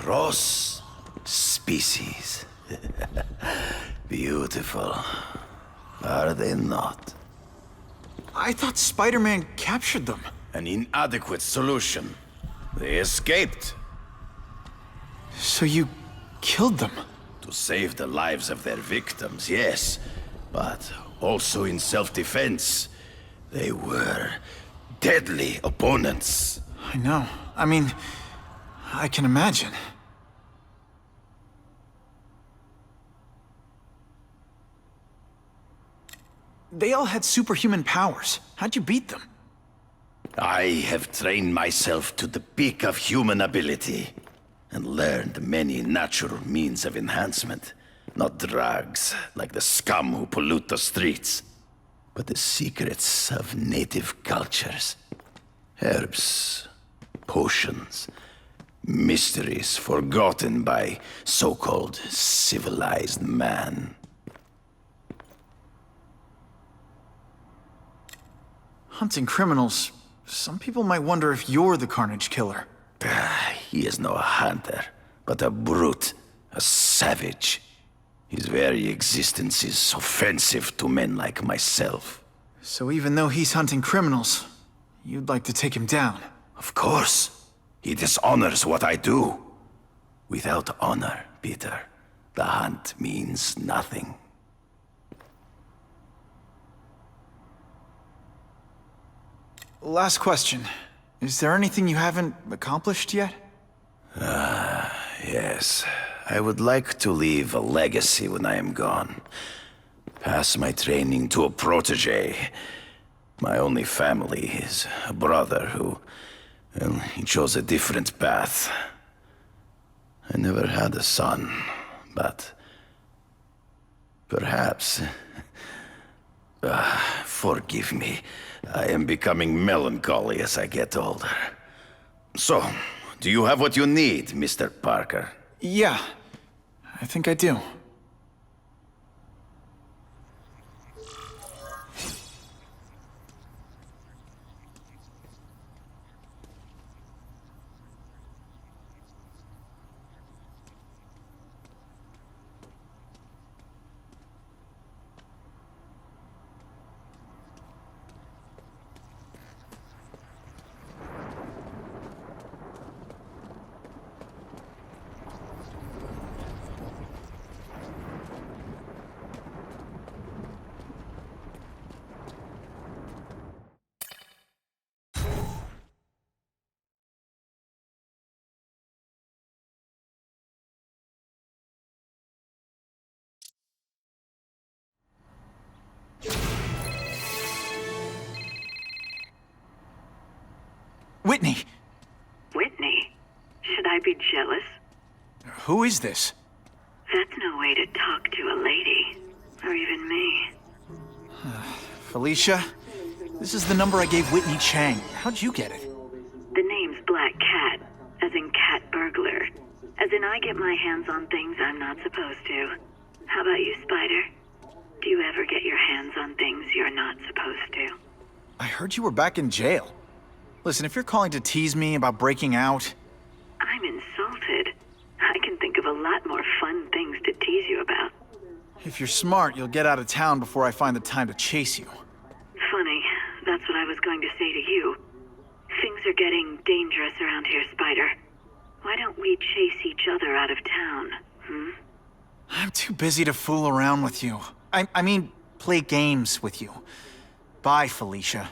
Cross species. Beautiful. Are they not? I thought Spider-Man captured them. An inadequate solution. They escaped. So you killed them? To save the lives of their victims, yes. But also in self-defense. They were deadly opponents. I know. I mean, I can imagine. They all had superhuman powers. How'd you beat them? I have trained myself to the peak of human ability, and learned many natural means of enhancement. Not drugs, like the scum who pollute the streets, but the secrets of native cultures. Herbs, potions, mysteries forgotten by so-called civilized man. Hunting criminals. Some people might wonder if you're the Carnage Killer. He is no hunter, but a brute, a savage. His very existence is offensive to men like myself. So even though he's hunting criminals, you'd like to take him down? Of course. He dishonors what I do. Without honor, Peter, the hunt means nothing. Last question. Is there anything you haven't accomplished yet? Yes. I would like to leave a legacy when I am gone. Pass my training to a protege. My only family is a brother who... well, he chose a different path. I never had a son, but... perhaps... forgive me. I am becoming melancholy as I get older. So, do you have what you need, Mr. Parker? Yeah, I think I do. Whitney! Whitney? Should I be jealous? Who is this? That's no way to talk to a lady. Or even me. Felicia? This is the number I gave Whitney Chang. How'd you get it? The name's Black Cat, as in cat burglar. As in I get my hands on things I'm not supposed to. How about you, Spider? Do you ever get your hands on things you're not supposed to? I heard you were back in jail. Listen, if you're calling to tease me about breaking out... I'm insulted. I can think of a lot more fun things to tease you about. If you're smart, you'll get out of town before I find the time to chase you. Funny, that's what I was going to say to you. Things are getting dangerous around here, Spider. Why don't we chase each other out of town, I'm too busy to fool around with you. I mean, play games with you. Bye, Felicia.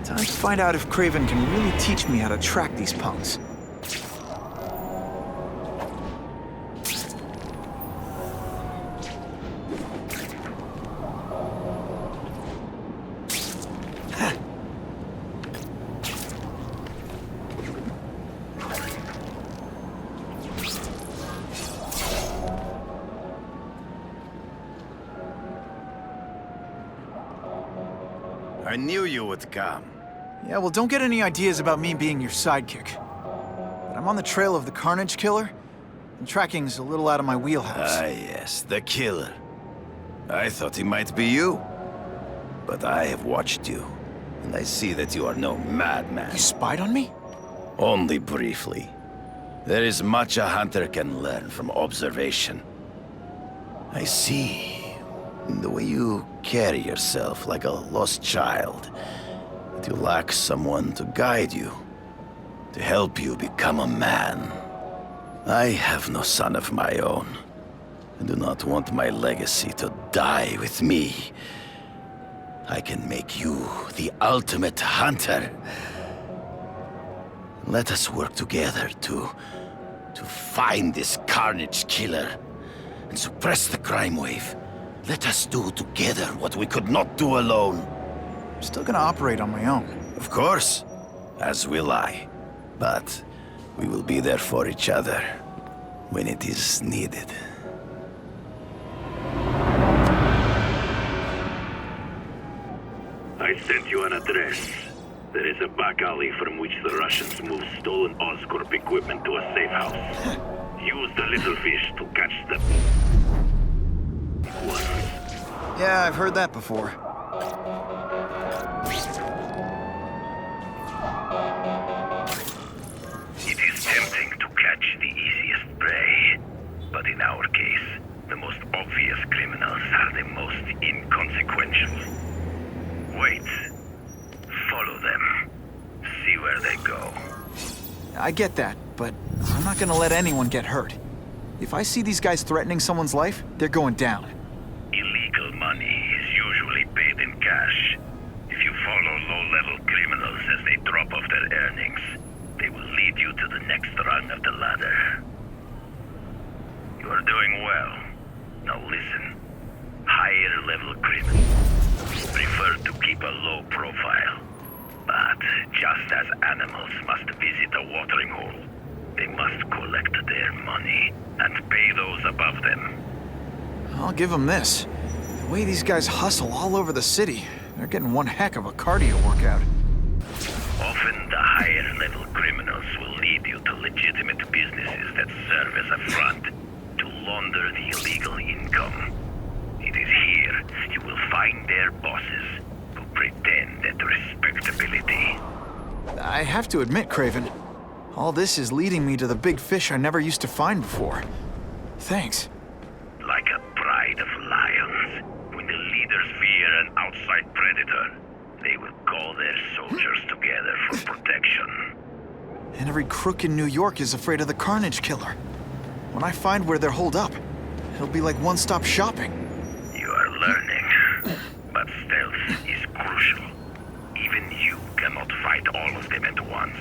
Time to find out if Craven can really teach me how to track these punks. I knew you would come. Yeah, well, don't get any ideas about me being your sidekick. But I'm on the trail of the Carnage Killer, and tracking's a little out of my wheelhouse. Ah, yes, the killer. I thought he might be you. But I have watched you, and I see that you are no madman. You spied on me? Only briefly. There is much a hunter can learn from observation. I see in the way you carry yourself like a lost child that you lack someone to guide you, to help you become a man. I have no son of my own. I do not want my legacy to die with me. I can make you the ultimate hunter. Let us work together to find this Carnage Killer and suppress the crime wave. Let us do together what we could not do alone. I'm still gonna operate on my own. Of course, as will I. But we will be there for each other when it is needed. I sent you an address. There is a back alley from which the Russians move stolen Oscorp equipment to a safe house. Use the little fish to catch them. Yeah, I've heard that before. It is tempting to catch the easiest prey, but in our case, the most obvious criminals are the most inconsequential. Wait. Follow them. See where they go. I get that, but I'm not gonna let anyone get hurt. If I see these guys threatening someone's life, they're going down. Illegal money is usually paid in cash. If you follow low-level criminals as they drop off their earnings, they will lead you to the next rung of the ladder. You are doing well. Now listen. Higher-level criminals prefer to keep a low profile. But just as animals must visit a watering hole, they must collect their money and pay those above them. I'll give them this. The way these guys hustle all over the city, they're getting one heck of a cardio workout. Often the higher-level criminals will lead you to legitimate businesses that serve as a front to launder the illegal income. It is here you will find their bosses who pretend at respectability. I have to admit, Craven, all this is leading me to the big fish I never used to find before. Thanks. Like a pride of lions, when the leaders fear an outside predator, they will call their soldiers together for protection. And every crook in New York is afraid of the Carnage Killer. When I find where they're holed up, it'll be like one-stop shopping. You are learning, but stealth is crucial. Even you cannot fight all of them at once.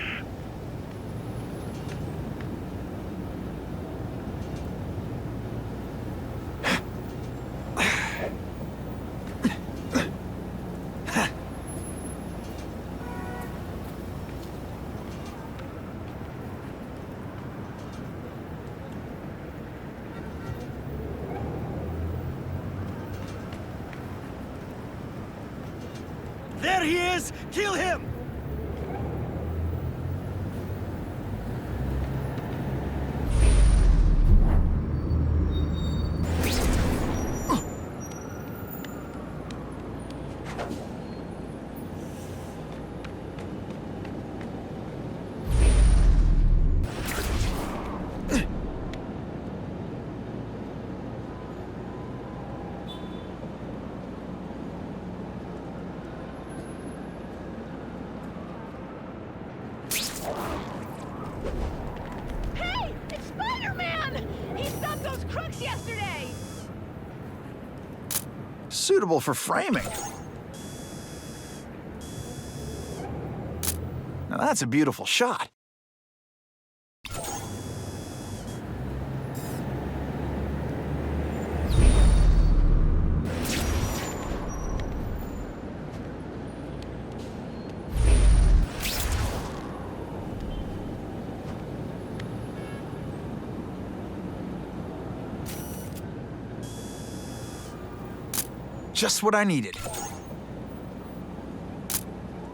There he is! Kill him! Hey! It's Spider-Man! He stopped those crooks yesterday! Suitable for framing. Now that's a beautiful shot. Just what I needed.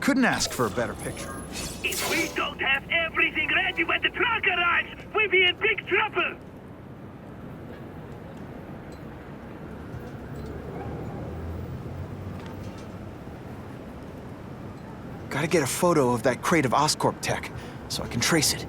Couldn't ask for a better picture. If we don't have everything ready when the truck arrives, we'll be in big trouble! Gotta get a photo of that crate of Oscorp tech, so I can trace it.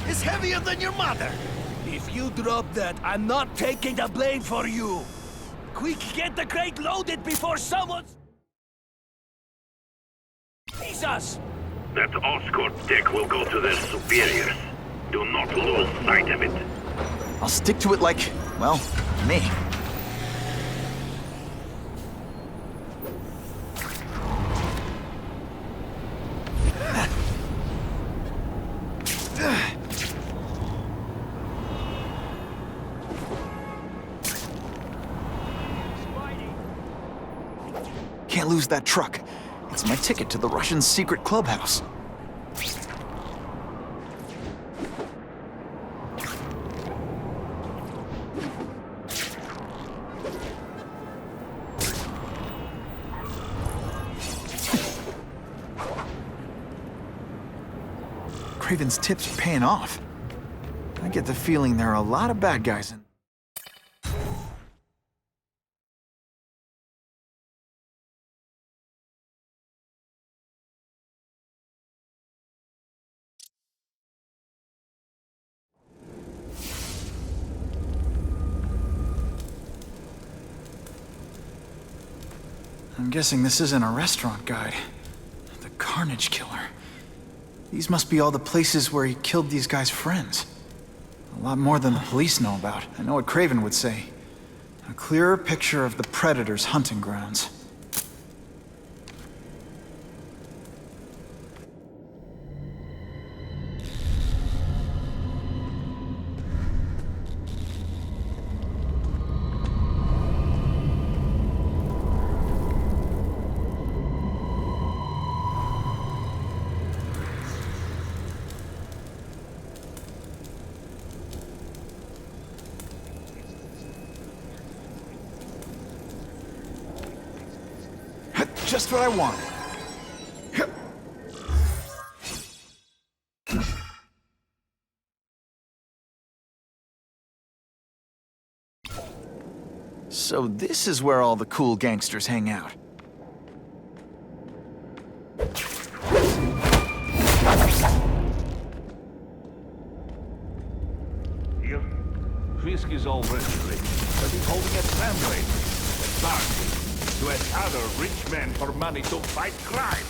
Is heavier than your mother. If you drop that, I'm not taking the blame for you. Quick, get the crate loaded before someone sees us. That Oscorp tech will go to their superiors. Do not lose sight of it. I'll stick to it like, well, me. Can't lose that truck. It's my ticket to the Russian secret clubhouse. Craven's tips are paying off. I get the feeling there are a lot of bad guys in. I'm guessing this isn't a restaurant guide. The Carnage Killer. These must be all the places where he killed these guys' friends. A lot more than the police know about. I know what Craven would say. A clearer picture of the Predator's hunting grounds. Just what I wanted. So this is where all the cool gangsters hang out. Here, Fisk is already ready, but he's holding a tramway. A party to ask other rich men for money to fight crime.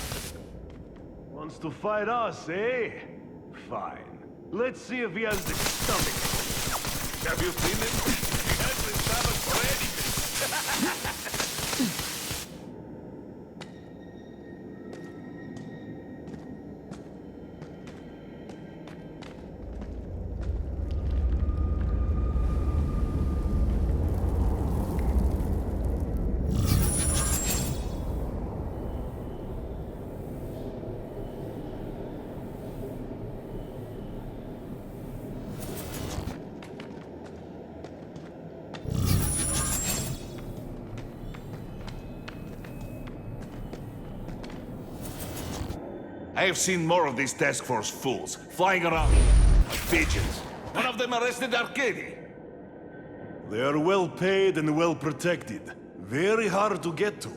Wants to fight us, eh? Fine. Let's see if he has the stomach. Have you seen him? He has the stomach for anything. I have seen more of these task force fools flying around like pigeons. One of them arrested Arcady. They are well paid and well protected. Very hard to get to.